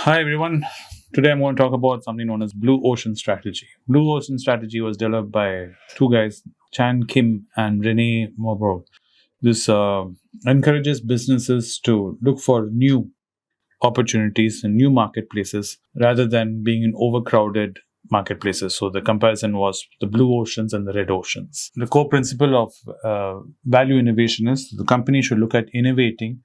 Hi everyone. Today I'm going to talk about something known as Blue Ocean Strategy. Blue Ocean Strategy was developed by two guys, Chan Kim and Rene Mobro. This encourages businesses to look for new opportunities and new marketplaces rather than being in overcrowded marketplaces. So the comparison was the blue oceans and the red oceans. The core principle of value innovation is the company should look at innovating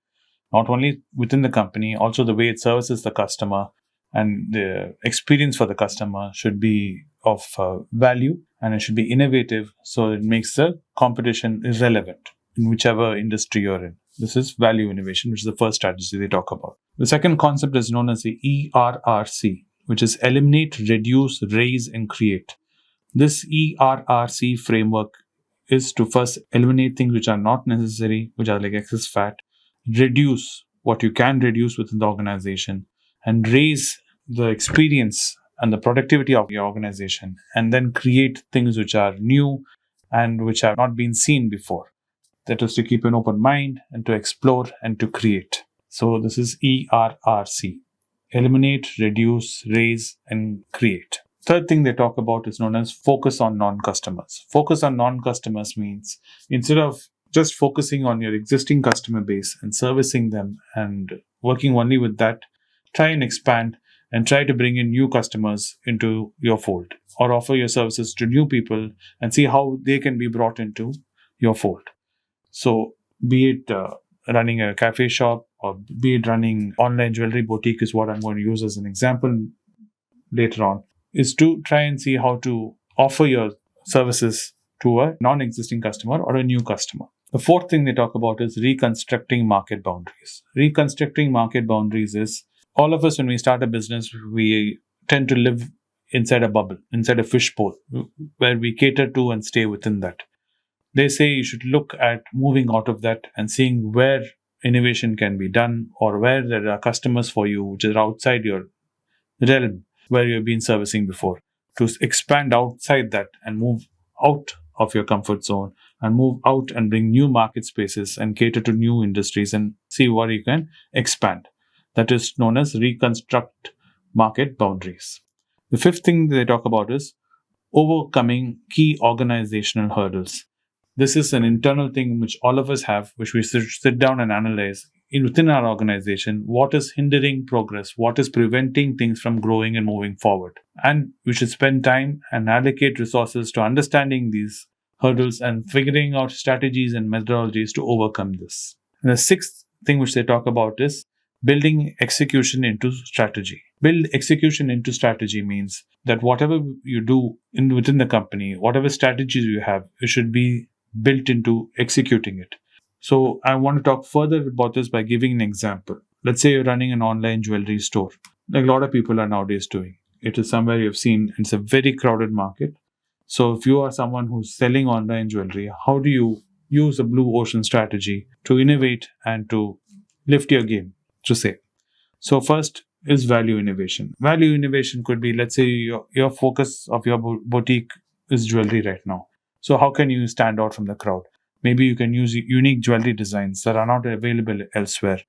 not only within the company, also the way it services the customer and the experience for the customer should be of value, and it should be innovative so it makes the competition irrelevant in whichever industry you're in. This is value innovation, which is the first strategy they talk about. The second concept is known as the ERRC, which is eliminate, reduce, raise, and create. This ERRC framework is to first eliminate things which are not necessary, which are like excess fat, reduce what you can reduce within the organization, and raise the experience and the productivity of your organization, and then create things which are new and which have not been seen before. That is to keep an open mind and to explore and to create. So this is ERRC. Eliminate, reduce, raise, and create. Third thing they talk about is known as focus on non-customers. Focus on non-customers means instead of just focusing on your existing customer base and servicing them and working only with that, try and expand and try to bring in new customers into your fold, or offer your services to new people and see how they can be brought into your fold. So be it running a cafe shop or be it running online jewelry boutique is what I'm going to use as an example later on, is to try and see how to offer your services to a non-existing customer or a new customer. The fourth thing they talk about is reconstructing market boundaries. Reconstructing market boundaries is all of us, when we start a business, we tend to live inside a bubble, inside a fishbowl, where we cater to and stay within that. They say you should look at moving out of that and seeing where innovation can be done or where there are customers for you which are outside your realm where you've been servicing before, to expand outside that and move out of your comfort zone and move out and bring new market spaces and cater to new industries and see what you can expand. That is known as reconstruct market boundaries. The fifth thing they talk about is overcoming key organizational hurdles. This is an internal thing which all of us have, which we sit down and analyze within our organization. What is hindering progress? What is preventing things from growing and moving forward? And we should spend time and allocate resources to understanding these hurdles and figuring out strategies and methodologies to overcome this. And the sixth thing which they talk about is building execution into strategy. Build execution into strategy means that whatever you do within the company, whatever strategies you have, it should be built into executing it. So I want to talk further about this by giving an example. Let's say you're running an online jewelry store, like a lot of people are nowadays doing. It is somewhere you've seen, it's a very crowded market. So if you are someone who's selling online jewelry, how do you use a blue ocean strategy to innovate and to lift your game, to say? So first is value innovation. Value innovation could be, let's say your focus of your boutique is jewelry right now. So how can you stand out from the crowd? Maybe you can use unique jewelry designs that are not available elsewhere.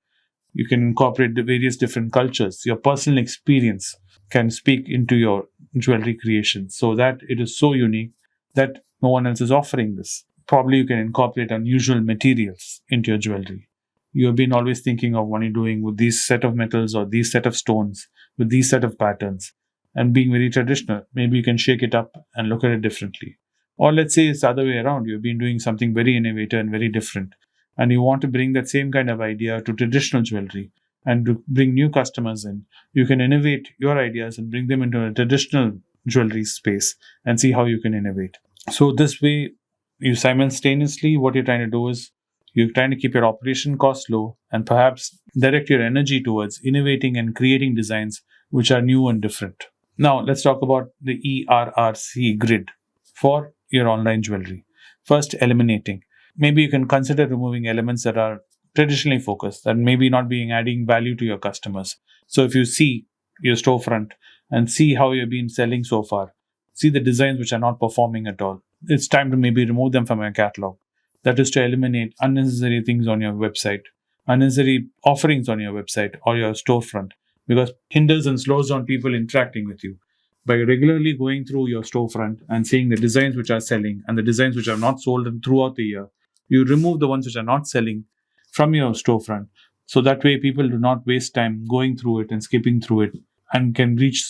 You can incorporate the various different cultures. Your personal experience can speak into your jewelry creation so that it is so unique that no one else is offering this. Probably you can incorporate unusual materials into your jewelry. You have been always thinking of what you're doing with these set of metals or these set of stones, with these set of patterns, and being very traditional. Maybe you can shake it up and look at it differently. Or let's say it's the other way around. You've been doing something very innovative and very different, and you want to bring that same kind of idea to traditional jewelry and to bring new customers in. You can innovate your ideas and bring them into a traditional jewelry space and see how you can innovate. So this way, you simultaneously, what you're trying to do is you're trying to keep your operation costs low and perhaps direct your energy towards innovating and creating designs which are new and different. Now, let's talk about the ERRC grid for your online jewelry. First, eliminating. Maybe you can consider removing elements that are traditionally focused, that maybe not being adding value to your customers. So if you see your storefront and see how you've been selling so far, see the designs which are not performing at all, it's time to maybe remove them from your catalog. That is to eliminate unnecessary things on your website, unnecessary offerings on your website or your storefront, because hinders and slows down people interacting with you. By regularly going through your storefront and seeing the designs which are selling and the designs which are not sold throughout the year, you remove the ones which are not selling from your storefront. So that way, people do not waste time going through it and skipping through it, and can reach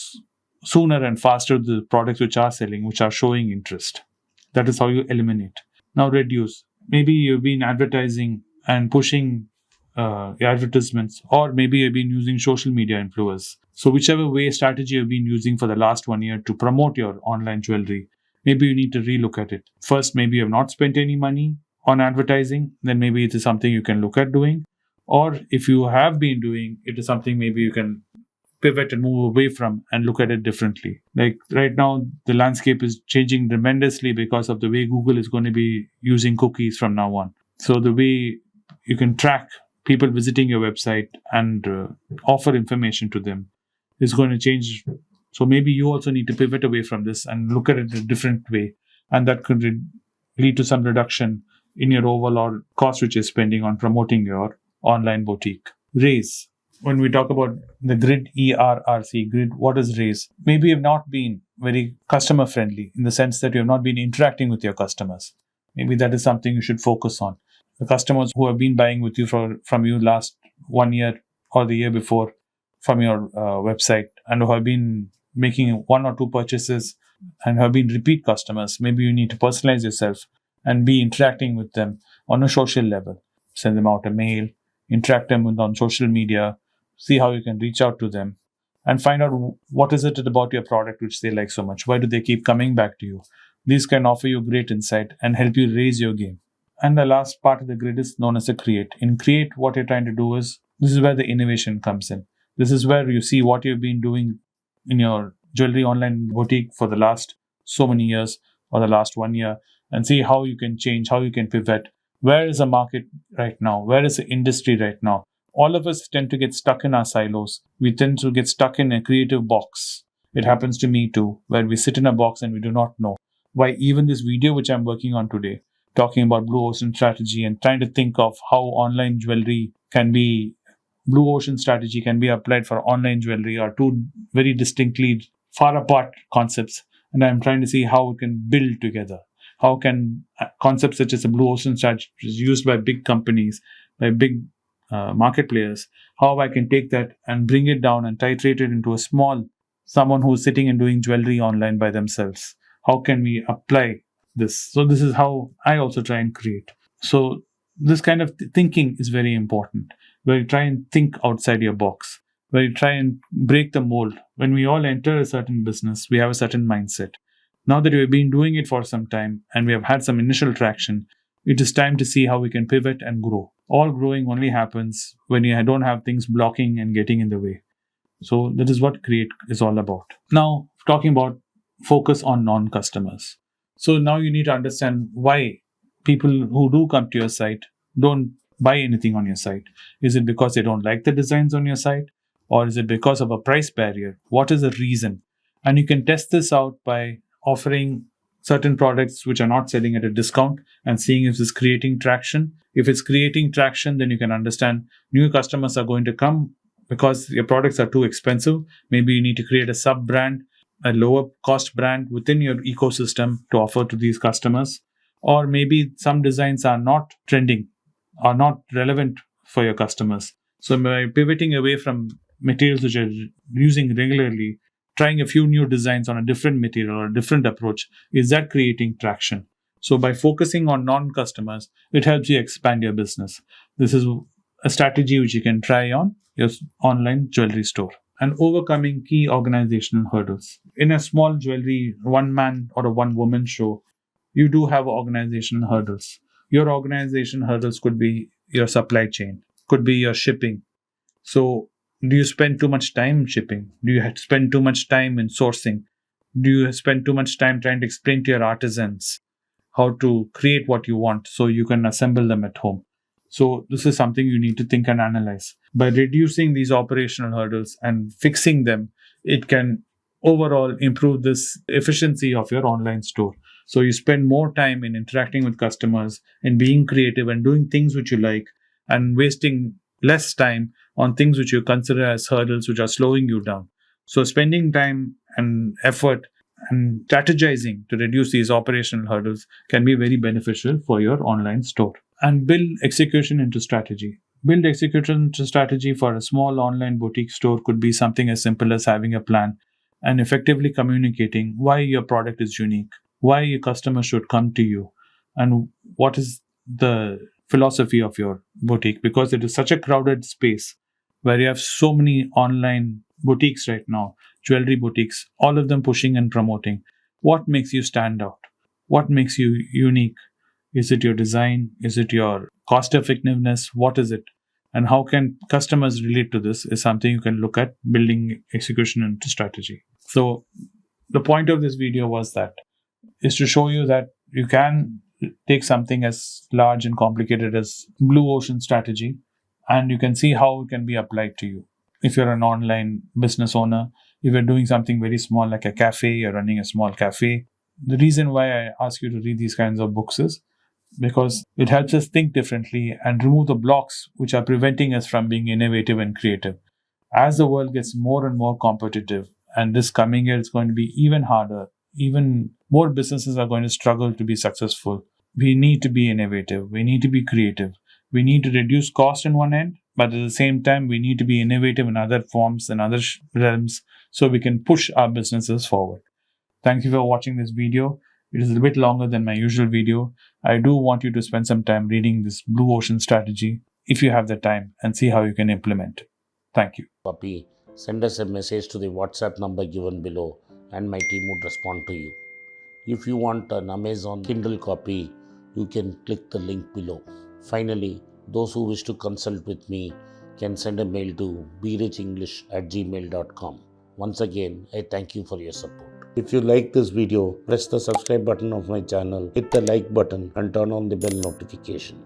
sooner and faster the products which are selling, which are showing interest. That is how you eliminate. Now, reduce. Maybe you've been advertising and pushing advertisements, or maybe you've been using social media influence. So, whichever way strategy you've been using for the last 1 year to promote your online jewelry, maybe you need to relook at it. First, maybe you have not spent any money on advertising, then maybe it is something you can look at doing. Or if you have been doing, it is something maybe you can pivot and move away from and look at it differently. Like right now, the landscape is changing tremendously because of the way Google is going to be using cookies from now on. So the way you can track people visiting your website and offer information to them is going to change. So maybe you also need to pivot away from this and look at it a different way. And that could lead to some reduction in your overall cost which you're spending on promoting your online boutique. Raise. When we talk about the grid, ERRC, grid, what is raise? Maybe you have not been very customer friendly in the sense that you have not been interacting with your customers. Maybe that is something you should focus on. The customers who have been buying with you from you last 1 year or the year before from your website, and who have been making 1 or 2 purchases and have been repeat customers, maybe you need to personalize yourself and be interacting with them on a social level. Send them out a mail, interact them on social media, see how you can reach out to them, and find out what is it about your product which they like so much. Why do they keep coming back to you? These can offer you great insight and help you raise your game. And the last part of the grid is known as a create. In create, what you're trying to do is, this is where the innovation comes in. This is where you see what you've been doing in your jewelry online boutique for the last so many years or the last 1 year, and see how you can change, how you can pivot. Where is the market right now? Where is the industry right now? All of us tend to get stuck in our silos. We tend to get stuck in a creative box. It happens to me too, where we sit in a box and we do not know why. Even this video which I'm working on today, talking about blue ocean strategy and trying to think of how online jewelry can be, blue ocean strategy can be applied for online jewelry, are two very distinctly far apart concepts. And I'm trying to see how it can build together. How can concepts such as a blue ocean strategy is used by big companies, by big market players, how I can take that and bring it down and titrate it into a small, someone who's sitting and doing jewelry online by themselves. How can we apply this? So this is how I also try and create. So this kind of thinking is very important, where you try and think outside your box, where you try and break the mold. When we all enter a certain business, we have a certain mindset. Now that we've been doing it for some time and we have had some initial traction, it is time to see how we can pivot and grow. All growing only happens when you don't have things blocking and getting in the way. So that is what create is all about. Now, talking about focus on non-customers. So now you need to understand why people who do come to your site don't buy anything on your site. Is it because they don't like the designs on your site? Or is it because of a price barrier? What is the reason? And you can test this out by offering certain products which are not selling at a discount and seeing if it's creating traction. If it's creating traction, then you can understand new customers are going to come because your products are too expensive. Maybe you need to create a sub-brand, a lower cost brand within your ecosystem to offer to these customers. Or maybe some designs are not trending, are not relevant for your customers. So by pivoting away from materials which you're using regularly, trying a few new designs on a different material or a different approach, is that creating traction? So by focusing on non-customers, it helps you expand your business. This is a strategy which you can try on your online jewelry store. And overcoming key organizational hurdles. In a small jewelry, one man or a one woman show, you do have organizational hurdles. Your organizational hurdles could be your supply chain, could be your shipping. So do you spend too much time shipping? Do you spend too much time in sourcing? Do you spend too much time trying to explain to your artisans how to create what you want so you can assemble them at home? So this is something you need to think and analyze. By reducing these operational hurdles and fixing them, it can overall improve this efficiency of your online store. So you spend more time in interacting with customers and being creative and doing things which you like, and wasting less time on things which you consider as hurdles which are slowing you down. So, spending time and effort and strategizing to reduce these operational hurdles can be very beneficial for your online store. And build execution into strategy. Build execution into strategy for a small online boutique store could be something as simple as having a plan and effectively communicating why your product is unique, why your customer should come to you, and what is the philosophy of your boutique, because it is such a crowded space where you have so many online boutiques right now, jewelry boutiques, all of them pushing and promoting. What makes you stand out? What makes you unique? Is it your design? Is it your cost effectiveness? What is it? And how can customers relate to this is something you can look at building execution into strategy. So the point of this video was that is to show you that you can take something as large and complicated as blue ocean strategy and you can see how it can be applied to you. If you're an online business owner, if you're doing something very small like a cafe, you're running a small cafe. The reason why I ask you to read these kinds of books is because it helps us think differently and remove the blocks which are preventing us from being innovative and creative. As the world gets more and more competitive, and this coming year is going to be even harder, even more businesses are going to struggle to be successful. We need to be innovative, we need to be creative, we need to reduce cost in one end, but at the same time, we need to be innovative in other forms and other realms so we can push our businesses forward. Thank you for watching this video. It is a bit longer than my usual video. I do want you to spend some time reading this blue ocean strategy if you have the time and see how you can implement it. Thank you. Copy, send us a message to the WhatsApp number given below and my team would respond to you. If you want an Amazon Kindle copy, you can click the link below. Finally, those who wish to consult with me can send a mail to berichenglish@gmail.com. Once again, I thank you for your support. If you like this video, press the subscribe button of my channel, hit the like button and turn on the bell notification.